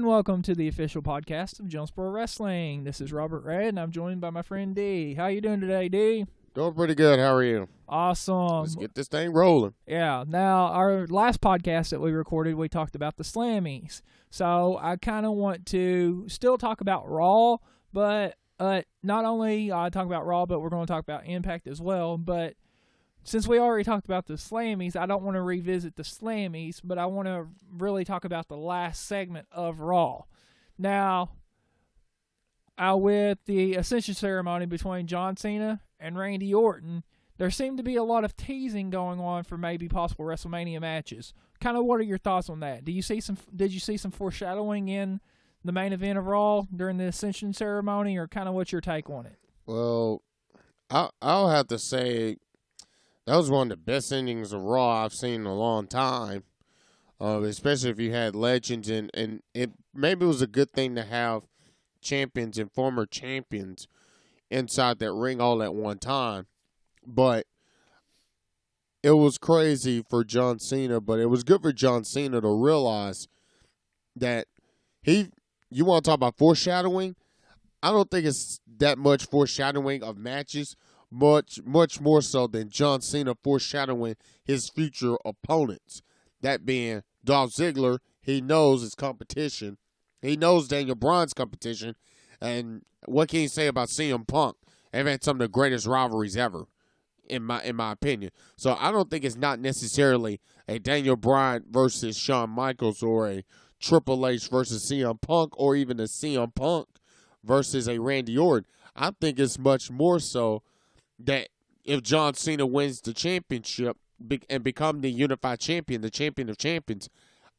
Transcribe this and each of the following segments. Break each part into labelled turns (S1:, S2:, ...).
S1: welcome to the official podcast of Jonesboro Wrestling. This is Robert Red, and I'm joined by my friend D. How you doing today, D?
S2: Doing pretty good. How are you?
S1: Awesome.
S2: Let's get this thing rolling.
S1: Yeah. Now, our last podcast that we recorded, we talked about the Slammies. So I kind of want to still talk about Raw, but not only talk about Raw, but we're going to talk about Impact as well. But since we already talked about the Slammies, I don't want to revisit the Slammies, but I want to really talk about the last segment of Raw. Now, with the Ascension ceremony between John Cena and Randy Orton, there seemed to be a lot of teasing going on for maybe possible WrestleMania matches. Kind of, what are your thoughts on that? Did you see some foreshadowing in the main event of Raw during the Ascension ceremony, or kind of what's your take on it?
S2: Well, I'll have to say that was one of the best endings of Raw I've seen in a long time. Especially if you had legends, and it maybe it was a good thing to have champions and former champions inside that ring all at one time. But it was crazy for John Cena, but it was good for John Cena to realize that you want to talk about foreshadowing? I don't think it's that much foreshadowing of matches, much more so than John Cena foreshadowing his future opponents. That being Dolph Ziggler, he knows his competition. He knows Daniel Bryan's competition. And what can you say about CM Punk? They've had some of the greatest rivalries ever, in my opinion. So I don't think it's not necessarily a Daniel Bryan versus Shawn Michaels, or a Triple H versus CM Punk, or even a CM Punk versus a Randy Orton. I think it's much more so that if John Cena wins the championship and become the unified champion, the champion of champions,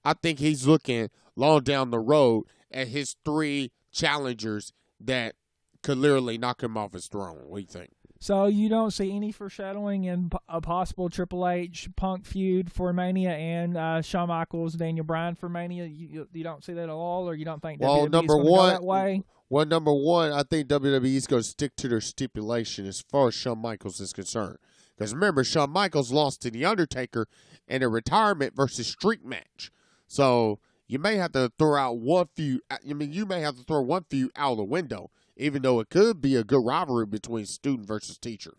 S2: I think he's looking long down the road at his three challengers that could literally knock him off his throne. What do you think?
S1: So you don't see any foreshadowing in a possible Triple H Punk feud for Mania, and Shawn Michaels, Daniel Bryan for Mania? You don't see that at all, or you don't think WWE's going to go that way?
S2: Well, number one, I think WWE's going to stick to their stipulation as far as Shawn Michaels is concerned. Because remember, Shawn Michaels lost to The Undertaker in a retirement versus streak match. So you may have to throw out one feud. You may have to throw one feud out the window, even though it could be a good rivalry between student versus teacher.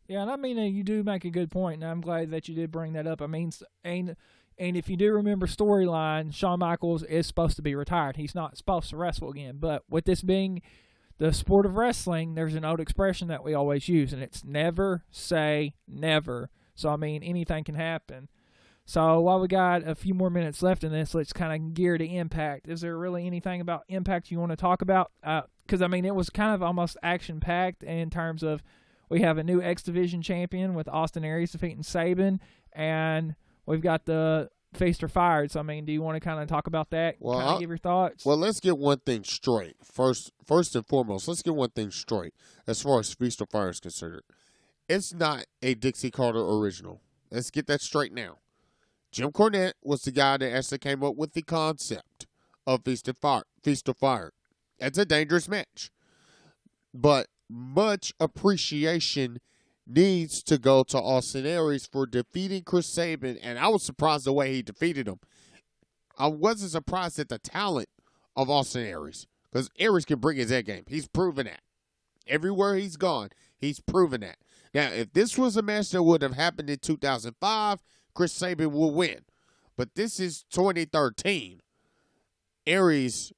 S1: Yeah, and I mean, you do make a good point, and I'm glad that you did bring that up. I mean, and if you do remember storyline, Shawn Michaels is supposed to be retired. He's not supposed to wrestle again. But with this being the sport of wrestling, there's an old expression that we always use, and it's never say never. So, I mean, anything can happen. So while we got a few more minutes left in this, let's kind of gear to Impact. Is there really anything about Impact you want to talk about? Because, I mean, it was kind of almost action-packed in terms of we have a new X Division champion with Austin Aries defeating Sabin, and we've got the Feast or Fired. So, I mean, do you want to kind of talk about that?
S2: Well,
S1: kind of give your thoughts?
S2: Well, let's get one thing straight. First and foremost, let's get one thing straight as far as Feast or Fire is concerned. It's not a Dixie Carter original. Let's get that straight now. Jim Cornette was the guy that actually came up with the concept of Feast or Fire. It's a dangerous match. But much appreciation needs to go to Austin Aries for defeating Chris Sabin, and I was surprised the way he defeated him. I wasn't surprised at the talent of Austin Aries, because Aries can bring his A game. He's proven that. Everywhere he's gone, he's proven that. Now, if this was a match that would have happened in 2005, Chris Sabin will win. But this is 2013. Aries,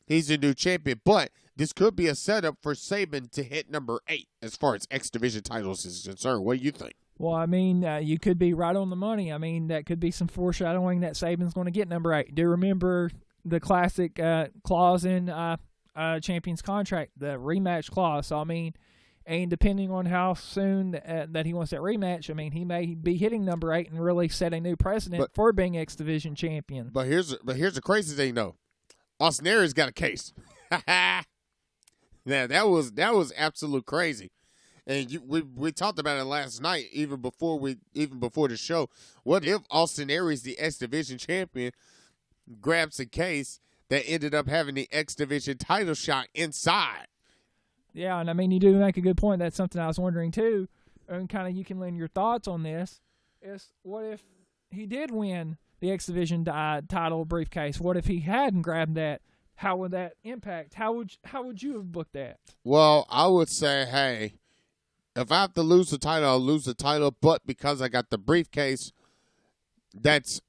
S2: he's a new champion, but this could be a setup for Sabin to hit number 8 as far as X Division titles is concerned. What do you think?
S1: Well, I mean, you could be right on the money. I mean, that could be some foreshadowing that Sabin's going to get number 8. Do you remember the classic clause in Champion's contract, the rematch clause? So, I mean, and depending on how soon that he wants that rematch, I mean, he may be hitting number 8 and really set a new precedent for being X Division champion.
S2: But here's the crazy thing, though. Austin Aries got a case. Now that was absolute crazy, and we talked about it last night, even before the show. What if Austin Aries, the X Division champion, grabs a case that ended up having the X Division title shot inside?
S1: Yeah, and I mean, you do make a good point. That's something I was wondering too, and kind of you can lend your thoughts on this. Is what if he did win the X Division title briefcase? What if he hadn't grabbed that how would that impact? How would you have booked that?
S2: Well, I would say, hey, if I have to lose the title, I'll lose the title. But because I got the briefcase, that's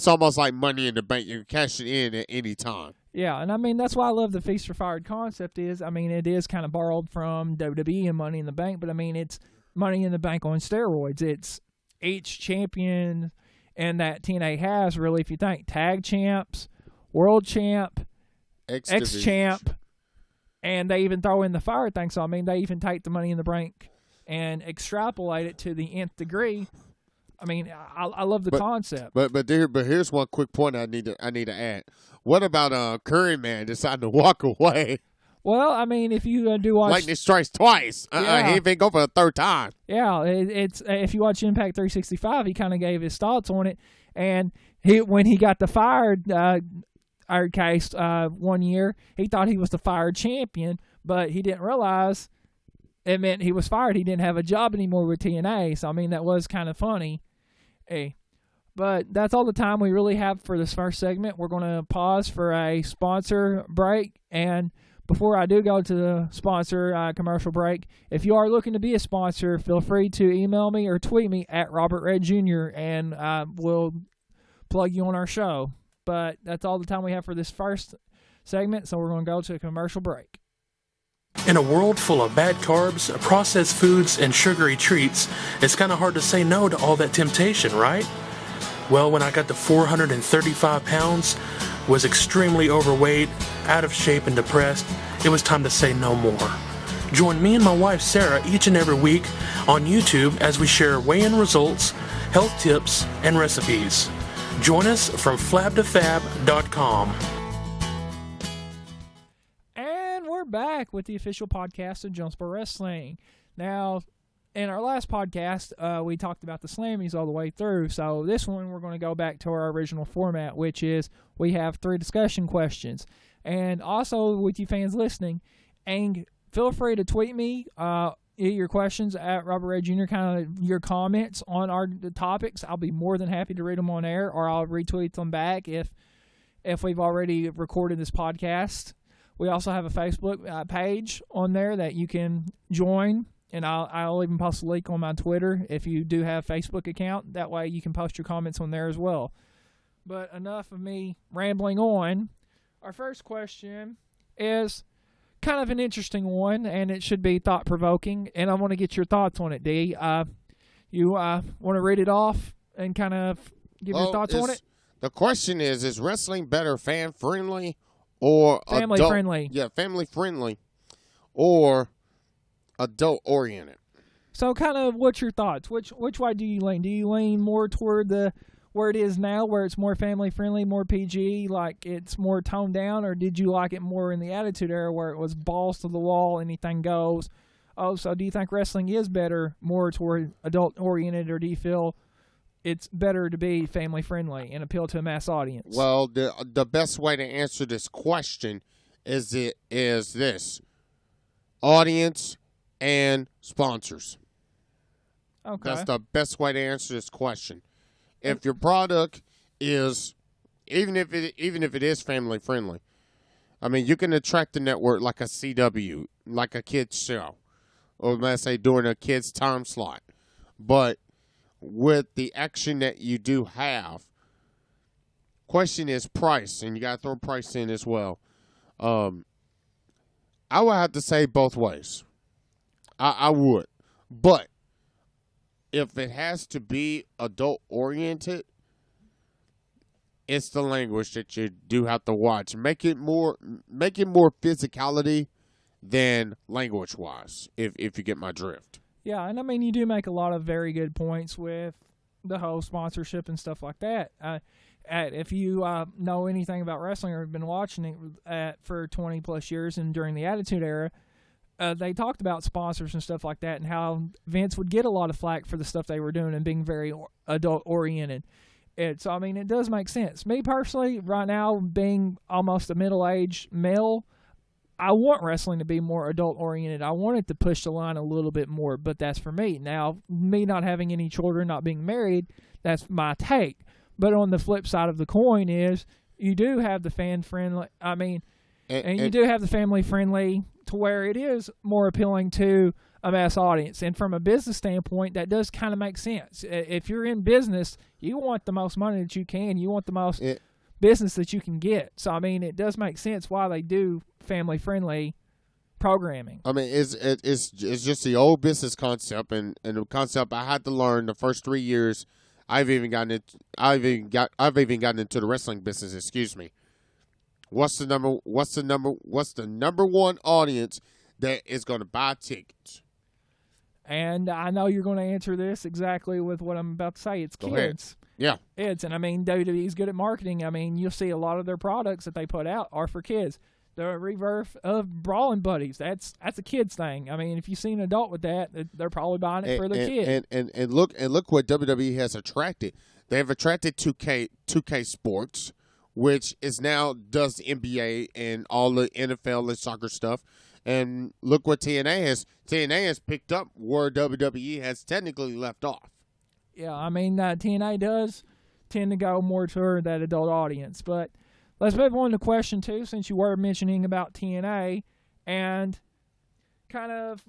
S2: almost like Money in the Bank. You can cash it in at any time.
S1: Yeah, and I mean that's why I love the Feast or Fired concept. I mean it is kind of borrowed from WWE and Money in the Bank, but I mean it's Money in the Bank on steroids. It's each champion and that TNA has really, if you think, tag champs, world champ, X champ, and they even throw in the fire thing. So I mean they even take the Money in the Bank and extrapolate it to the nth degree. I mean, I love the concept.
S2: But here's one quick point I need to add. What about Curry Man deciding to walk away?
S1: Well, I mean, if you do watch,
S2: Lightning strikes twice. He ain't go for the third time.
S1: Yeah, it's if you watch Impact 365, he kind of gave his thoughts on it, and when he got the fired case 1 year, he thought he was the fired champion, but he didn't realize it meant he was fired. He didn't have a job anymore with TNA. So I mean, that was kind of funny. Hey, but that's all the time we really have for this first segment. We're going to pause for a sponsor break. And before I do go to the sponsor commercial break, if you are looking to be a sponsor, feel free to email me or tweet me at Robert Red Jr. and we'll plug you on our show. But that's all the time we have for this first segment. So we're going to go to a commercial break.
S3: In a world full of bad carbs, processed foods, and sugary treats, it's kind of hard to say no to all that temptation, right? Well, when I got to 435 pounds, was extremely overweight, out of shape, and depressed, it was time to say no more. Join me and my wife Sarah each and every week on YouTube as we share weigh-in results, health tips, and recipes. Join us from flabtofab.com.
S1: Back with the official podcast of Jonesboro Wrestling. Now, in our last podcast, we talked about the Slammies all the way through. So this one, we're going to go back to our original format, which is we have 3 discussion questions. And also, with you fans listening, and feel free to tweet me your questions at Robert Red Jr., kind of your comments on the topics. I'll be more than happy to read them on air, or I'll retweet them back if we've already recorded this podcast. We also have a Facebook page on there that you can join, and I'll even post a link on my Twitter if you do have a Facebook account. That way you can post your comments on there as well. But enough of me rambling on. Our first question is kind of an interesting one, and it should be thought-provoking, and I want to get your thoughts on it, D. You want to read it off and kind of give your thoughts on it?
S2: The question is wrestling better fan-friendly or
S1: family-friendly?
S2: Yeah, family-friendly or adult-oriented.
S1: So kind of what's your thoughts? Which way do you lean? Do you lean more toward where it is now, where it's more family-friendly, more PG, like it's more toned down, or did you like it more in the Attitude Era where it was balls to the wall, anything goes? Oh, so do you think wrestling is better, more toward adult-oriented, or do you feel it's better to be family-friendly and appeal to a mass audience?
S2: Well, the best way to answer this question is this: audience and sponsors.
S1: Okay.
S2: That's the best way to answer this question. If your product is, even if it is family-friendly, I mean, you can attract the network like a CW, like a kids show, or let's say during a kids time slot. But with the action that you do have, question is price, and you got to throw price in as well. I would have to say both ways. I would. But if it has to be adult-oriented, it's the language that you do have to watch. Make it more physicality than language-wise, if you get my drift.
S1: Yeah, and I mean, you do make a lot of very good points with the whole sponsorship and stuff like that. If you know anything about wrestling or have been watching it for 20-plus years and during the Attitude Era, they talked about sponsors and stuff like that and how Vince would get a lot of flack for the stuff they were doing and being very adult-oriented. So, I mean, it does make sense. Me personally, right now, being almost a middle-aged male, I want wrestling to be more adult-oriented. I want it to push the line a little bit more, but that's for me. Now, me not having any children, not being married, that's my take. But on the flip side of the coin is, you do have the fan friendly. I mean, and you
S2: and
S1: do have the family friendly to where it is more appealing to a mass audience. And from a business standpoint, that does kind of make sense. If you're in business, you want the most money that you can. You want the most business that you can get. So I mean, it does make sense why they do family friendly programming.
S2: I mean, it's just the old business concept, and the concept I had to learn the first 3 years. I've even gotten into the wrestling business. Excuse me. What's the number one audience that is going to buy tickets?
S1: And I know you're going to answer this exactly with what I'm about to say. It's
S2: Go
S1: kids.
S2: ahead. Yeah.
S1: Kids. And I mean, WWE's good at marketing. I mean, you'll see a lot of their products that they put out are for kids. The rebirth of Brawling Buddies, that's a kid's thing. I mean, if you see an adult with that, they're probably buying it for their kid.
S2: And look what WWE has attracted. They have attracted 2K Sports, which is now does the NBA and all the NFL and soccer stuff. And look what TNA has. TNA has picked up where WWE has technically left off.
S1: Yeah, I mean, TNA does tend to go more toward that adult audience. But let's move on to question 2, since you were mentioning about TNA. And kind of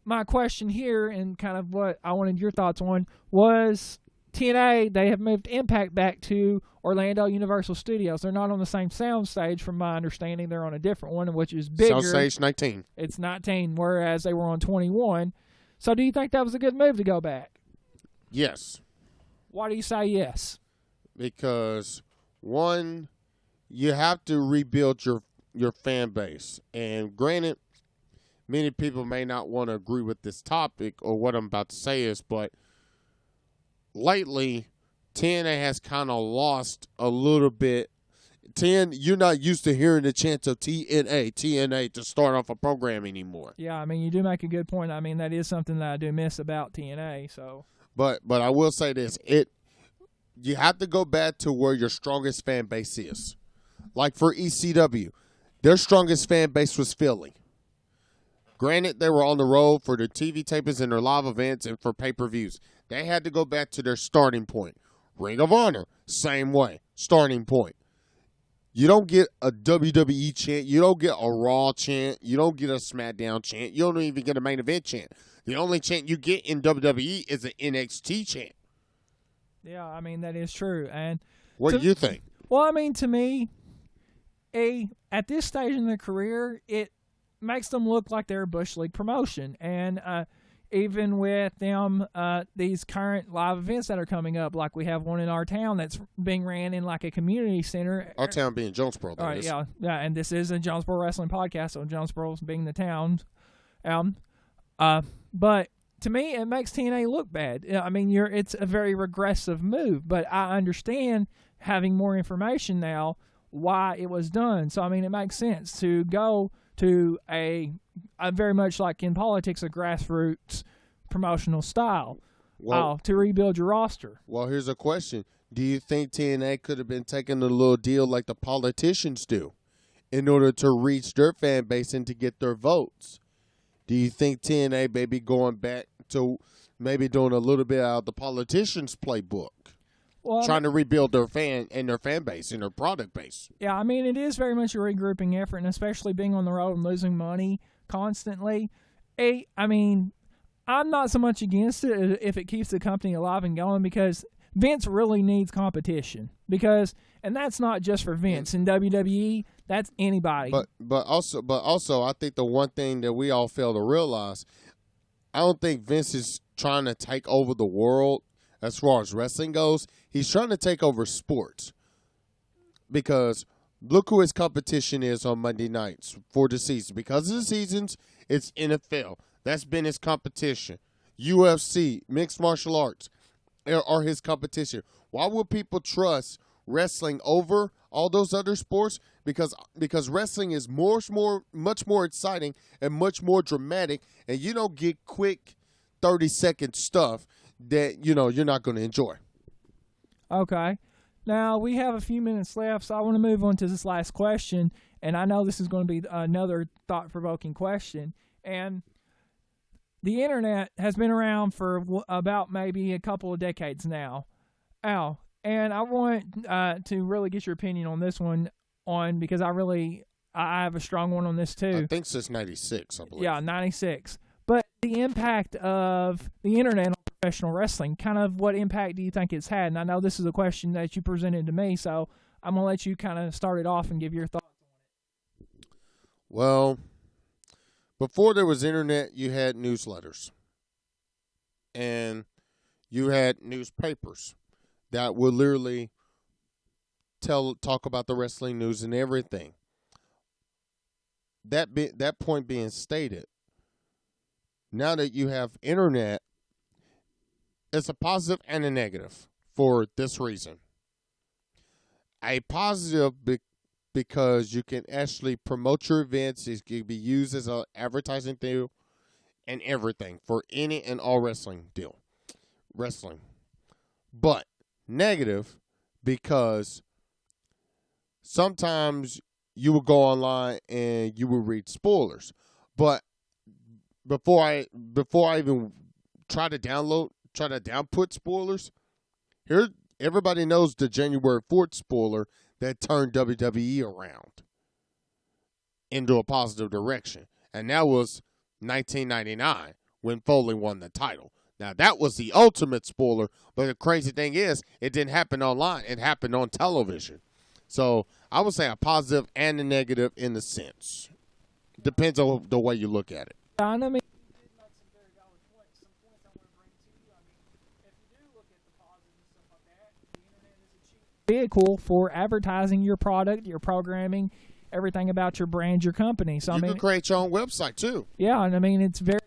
S1: my question here, and kind of what I wanted your thoughts on, was TNA, they have moved Impact back to Orlando Universal Studios. They're not on the same sound stage, from my understanding. They're on a different one, which is bigger.
S2: Soundstage 19.
S1: It's 19, whereas they were on 21. So do you think that was a good move to go back?
S2: Yes.
S1: Why do you say yes?
S2: Because, one, you have to rebuild your fan base. And granted, many people may not want to agree with this topic or what I'm about to say is, but lately, TNA has kind of lost a little bit. You're not used to hearing the chants of TNA to start off a program anymore.
S1: Yeah, I mean, you do make a good point. I mean, that is something that I do miss about TNA. So,
S2: but I will say this: you have to go back to where your strongest fan base is. Like for ECW, their strongest fan base was Philly. Granted, they were on the road for their TV tapings and their live events and for pay-per-views. They had to go back to their starting point. Ring of Honor, same way, starting point. You don't get a WWE chant. You don't get a Raw chant. You don't get a SmackDown chant. You don't even get a main event chant. The only chant you get in WWE is an NXT chant.
S1: Yeah, I mean, that is true. And
S2: what do you think?
S1: Well, I mean, to me, at this stage in their career, it makes them look like they're a Bush League promotion. And even with them, these current live events that are coming up, like we have one in our town that's being ran in like a community center.
S2: Our town being Jonesboro,
S1: that is. Yeah, and this is a Jonesboro Wrestling podcast, so Jonesboro being the town. But to me, it makes TNA look bad. I mean, it's a very regressive move, but I understand having more information now why it was done. So, I mean, it makes sense to go to a very much like in politics, a grassroots promotional style to rebuild your roster.
S2: Well, here's a question. Do you think TNA could have been taking a little deal like the politicians do in order to reach their fan base and to get their votes? Do you think TNA may be going back to maybe doing a little bit out of the politicians' playbook? Well, trying to rebuild their fan base and their product base.
S1: Yeah, I mean, it is very much a regrouping effort, and especially being on the road and losing money constantly. I mean, I'm not so much against it if it keeps the company alive and going, because Vince really needs competition. And that's not just for Vince. In WWE, that's anybody.
S2: But also, I think the one thing that we all fail to realize, I don't think Vince is trying to take over the world as far as wrestling goes. He's trying to take over sports. Because look who his competition is on Monday nights for the season. Because of the seasons, it's NFL. That's been his competition. UFC, mixed martial arts are his competition. Why would people trust wrestling over all those other sports? Because wrestling is much more exciting and much more dramatic, and you don't get quick 30-second stuff that you're not going to enjoy.
S1: Okay. Now, we have a few minutes left, so I want to move on to this last question, and I know this is going to be another thought-provoking question. And the internet has been around for about maybe a couple of decades now. Al, And I want to really get your opinion on this one, because I have a strong one on this too.
S2: I think since '96, I believe.
S1: Yeah, 96. But the impact of the internet on professional wrestling, kind of what impact do you think it's had? And I know this is a question that you presented to me, so I'm going to let you kind of start it off and give your thoughts.
S2: Well, before there was internet, you had newsletters. And you had newspapers that would literally talk about the wrestling news and everything. That point being stated, now that you have internet, it's a positive and a negative for this reason. A positive because you can actually promote your events. It can be used as an advertising deal and everything for any and all wrestling. But negative because sometimes you will go online and you will read spoilers. But before I even try to downput spoilers, here everybody knows the January 4th spoiler that turned WWE around into a positive direction. And that was 1999 when Foley won the title. Now, that was the ultimate spoiler, but the crazy thing is, it didn't happen online. It happened on television. So, I would say a positive and a negative in the sense. Depends on the way you look at it.
S1: I mean, you did make some very valid points. Some points I want to bring to you. I mean, if you do look at the positives and stuff like that, the internet is a cheap vehicle for advertising your product, your programming, everything about your brand, your company. So,
S2: You can create your own website, too.
S1: Yeah, and I mean, it's very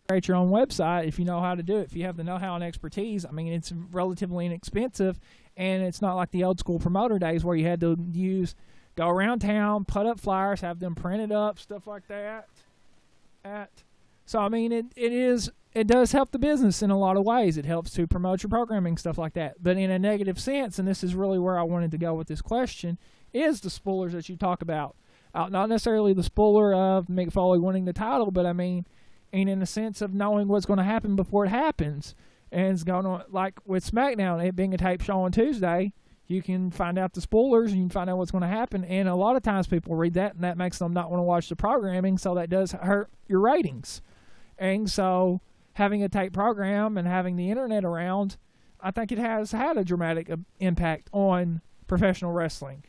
S1: create your own website if you know how to do it. If you have the know-how and expertise, I mean, it's relatively inexpensive, and it's not like the old school promoter days where you had to go around town, put up flyers, have them printed up, stuff like that. So I mean, it does help the business in a lot of ways. It helps to promote your programming, stuff like that. But in a negative sense, and this is really where I wanted to go with this question, is the spoilers that you talk about. Not necessarily the spoiler of Mick Foley winning the title, but I mean, and in the sense of knowing what's going to happen before it happens. And it's going on, like with SmackDown, it being a tape show on Tuesday, you can find out the spoilers and you can find out what's going to happen. And a lot of times people read that, and that makes them not want to watch the programming, so that does hurt your ratings. And so having a tape program and having the internet around, I think it has had a dramatic impact on professional wrestling.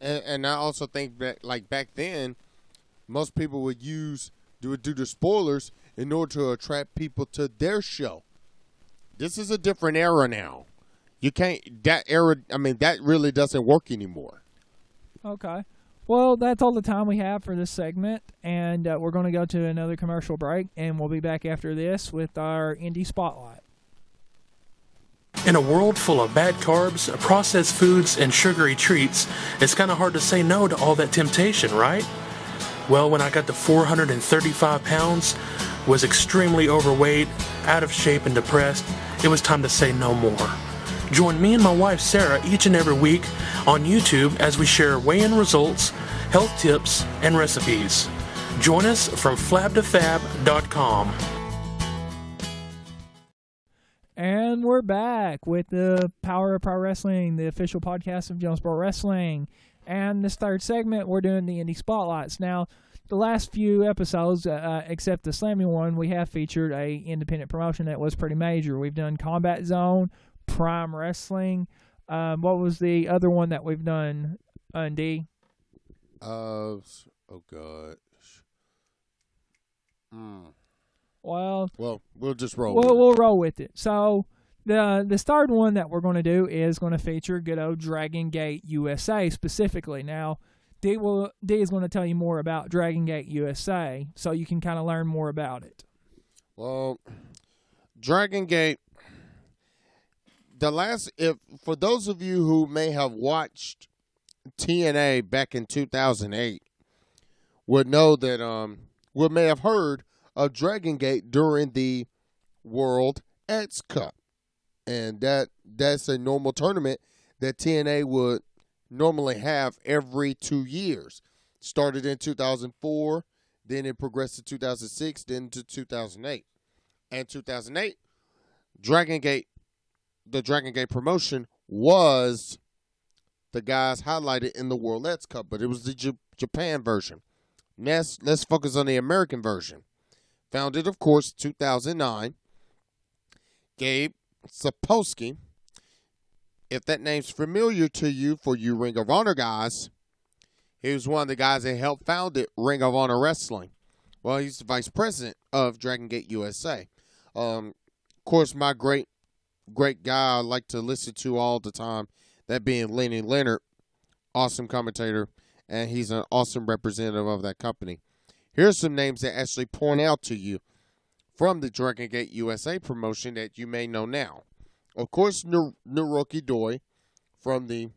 S2: And I also think that, like back then, most people would do the spoilers in order to attract people to their show. This is a different era now. You can't, that era, I mean, that really doesn't work anymore.
S1: Okay. Well, that's all the time we have for this segment, and we're going to go to another commercial break, and we'll be back after this with our Indie Spotlight.
S3: In a world full of bad carbs, processed foods, and sugary treats, it's kind of hard to say no to all that temptation, right? Well, when I got to 435 pounds, was extremely overweight, out of shape, and depressed, it was time to say no more. Join me and my wife Sarah each and every week on YouTube as we share weigh-in results, health tips, and recipes. Join us from flabtofab.com.
S1: And we're back with the Power of Pro Wrestling, the official podcast of Jonesboro Wrestling. And this third segment, we're doing the Indie Spotlights. Now, the last few episodes, except the Slammy one, we have featured a independent promotion that was pretty major. We've done Combat Zone, Prime Wrestling. What was the other one that we've done, D?
S2: Oh, gosh.
S1: Well,
S2: we'll just roll.
S1: We'll roll with it. So the third one that we're going to do is going to feature good old Dragon Gate USA specifically. Now, D is going to tell you more about Dragon Gate USA, so you can kind of learn more about it.
S2: Well, Dragon Gate. For those of you who may have watched TNA back in 2008, would know that may have heard of Dragon Gate during the World X Cup. And that's a normal tournament that TNA would normally have every 2 years. Started in 2004, then it progressed to 2006, then to 2008. And 2008, the Dragon Gate promotion was the guys highlighted in the World X Cup, but it was the Japan version. Next, let's focus on the American version. Founded, of course, 2009. Gabe Sapolsky. If that name's familiar to you, for you Ring of Honor guys, he was one of the guys that helped found it, Ring of Honor Wrestling. Well, he's the vice president of Dragon Gate USA. Of course, my great guy I like to listen to all the time, that being Lenny Leonard, awesome commentator, and he's an awesome representative of that company. Here's some names that actually point out to you from the Dragon Gate USA promotion that you may know now. Of course, Naruki Doi from the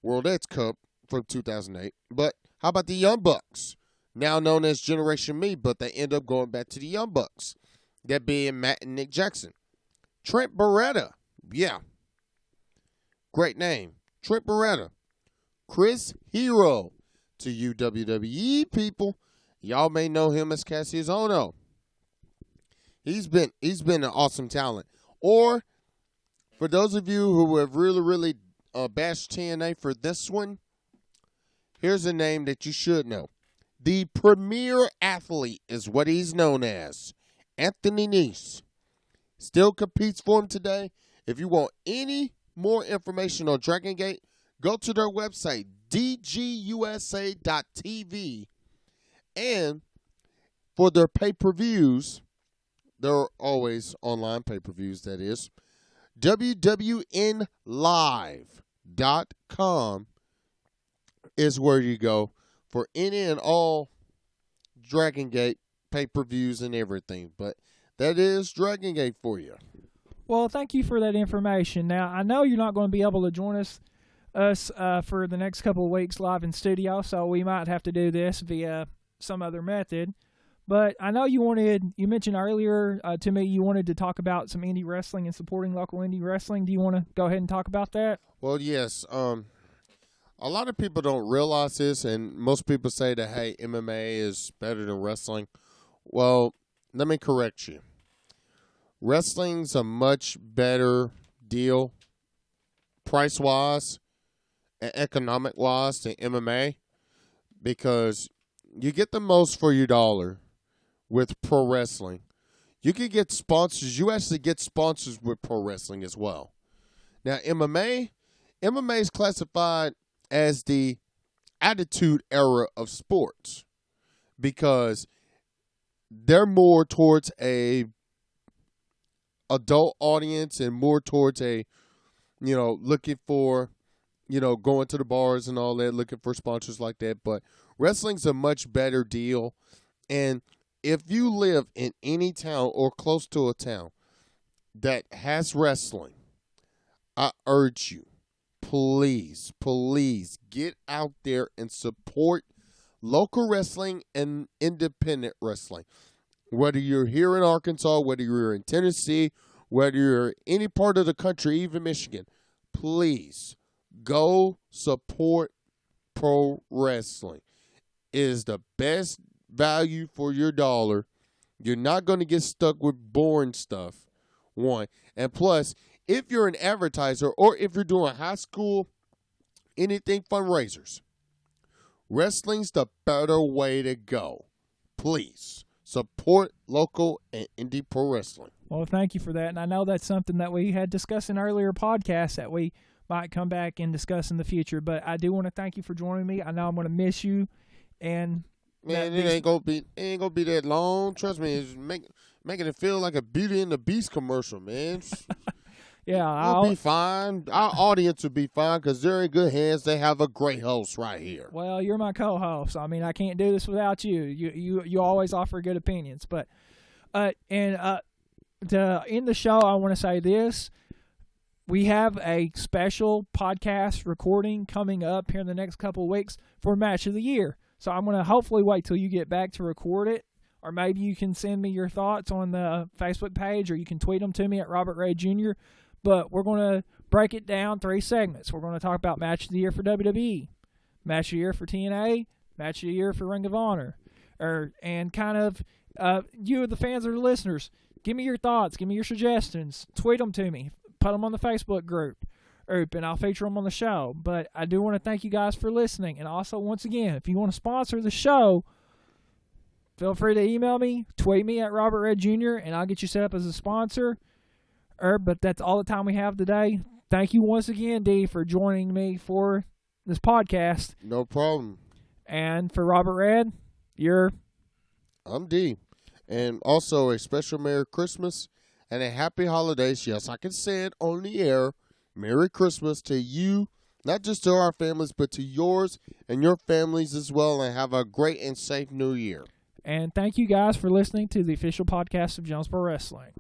S2: World X Cup from 2008. But how about the Young Bucks, now known as Generation Me, but they end up going back to the Young Bucks, that being Matt and Nick Jackson. Trent Beretta, yeah, great name, Trent Beretta. Chris Hero, to you WWE people, y'all may know him as Cassius Ohno. He's been an awesome talent. Or for those of you who have really bashed TNA for this one, here's a name that you should know. The Premier Athlete is what he's known as. Anthony Nese. Still competes for him today. If you want any more information on Dragon Gate, go to their website, dgusa.tv. And for their pay-per-views, they're always online pay-per-views, that is, wwnlive.com is where you go for any and all Dragon Gate pay-per-views and everything. But that is Dragon Gate for you.
S1: Well, thank you for that information. Now, I know you're not going to be able to join us for the next couple of weeks live in studio, so we might have to do this via some other method. But I know you mentioned earlier to me you wanted to talk about some indie wrestling and supporting local indie wrestling. Do you want to go ahead and talk about that?
S2: Well, yes. A lot of people don't realize this, and most people say that, hey, MMA is better than wrestling. Well, let me correct you. Wrestling's a much better deal, price-wise and economic-wise, than MMA, because you get the most for your dollar with pro wrestling. You can get sponsors. You actually get sponsors with pro wrestling as well. Now, MMA is classified as the attitude era of sports because they're more towards a adult audience and more towards a, looking for, going to the bars and all that, looking for sponsors like that. But wrestling's a much better deal. And if you live in any town or close to a town that has wrestling, I urge you, please get out there and support local wrestling and independent wrestling. Whether you're here in Arkansas, whether you're in Tennessee, whether you're any part of the country, even Michigan, please go support pro wrestling. It is the best value for your dollar. You're not going to get stuck with boring stuff, one. And plus, if you're an advertiser or if you're doing high school, anything fundraisers, wrestling's the better way to go. Please support local and indie pro wrestling.
S1: Well, thank you for that. And I know that's something that we had discussed in earlier podcasts that we might come back and discuss in the future. But I do want to thank you for joining me. I know I'm going to miss you. And
S2: man, it ain't gonna be that long. Trust me, it's making it feel like a Beauty and the Beast commercial, man.
S1: Yeah,
S2: I'll be fine. Our audience will be fine because they're in good hands. They have a great host right here.
S1: Well, you're my co-host. I mean, I can't do this without you. You always offer good opinions. But to end the show, I want to say this. We have a special podcast recording coming up here in the next couple of weeks for Match of the Year. So I'm going to hopefully wait till you get back to record it. Or maybe you can send me your thoughts on the Facebook page, or you can tweet them to me at Robert Ray Jr. But we're going to break it down 3 segments. We're going to talk about Match of the Year for WWE, Match of the Year for TNA, Match of the Year for Ring of Honor. And kind of, you, the fans or the listeners, give me your thoughts, give me your suggestions, tweet them to me, put them on the Facebook group. and I'll feature them on the show. But I do want to thank you guys for listening. And also, once again, if you want to sponsor the show, feel free to email me, tweet me at Robert Red Jr., and I'll get you set up as a sponsor. But that's all the time we have today. Thank you once again, D, for joining me for this podcast.
S2: No problem.
S1: And for Robert Red,
S2: I'm D. And also a special Merry Christmas and a Happy Holidays. Yes, I can say it on the air. Merry Christmas to you, not just to our families, but to yours and your families as well. And have a great and safe New Year.
S1: And thank you guys for listening to the official podcast of Jonesboro Wrestling.